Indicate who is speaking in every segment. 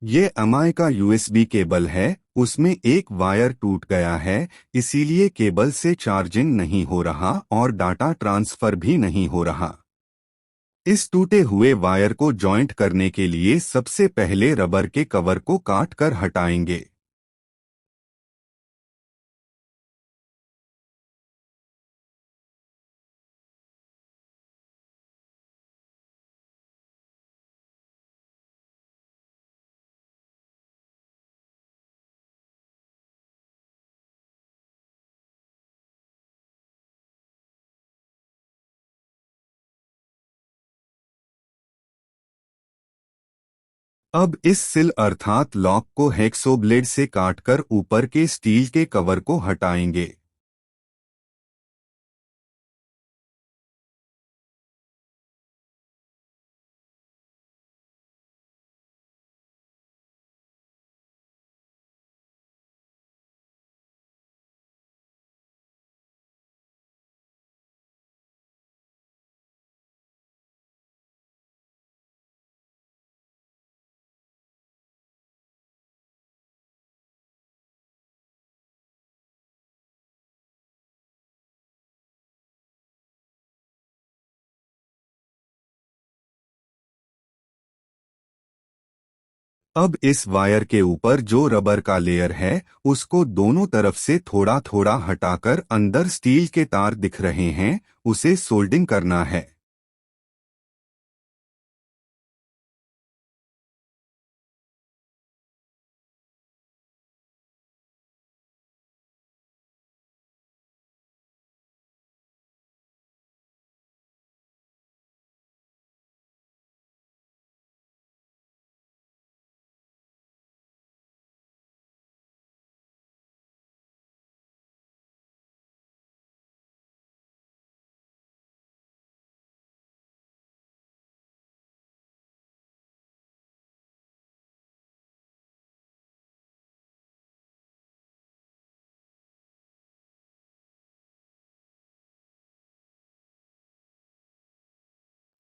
Speaker 1: ये एमआई का USB cable है। उसमें एक वायर टूट गया है, इसीलिए केबल से चार्जिंग नहीं हो रहा और डाटा ट्रांसफर भी नहीं हो रहा। इस टूटे हुए वायर को जॉइंट करने के लिए सबसे पहले रबर के कवर को काट कर हटाएंगे। अब इस सिल अर्थात लॉक को हेक्सो ब्लेड से काटकर ऊपर के स्टील के कवर को हटाएंगे। अब इस वायर के ऊपर जो रबर का लेयर है उसको दोनों तरफ से थोड़ा थोड़ा हटाकर अंदर स्टील के तार दिख रहे हैं, उसे सोल्डिंग करना है।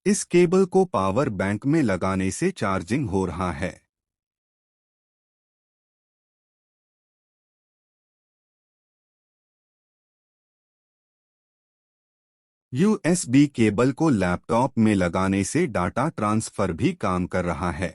Speaker 1: इस केबल को पावर बैंक में लगाने से चार्जिंग हो रहा है। यूएसबी केबल को लैपटॉप में लगाने से डाटा ट्रांसफर भी काम कर रहा है।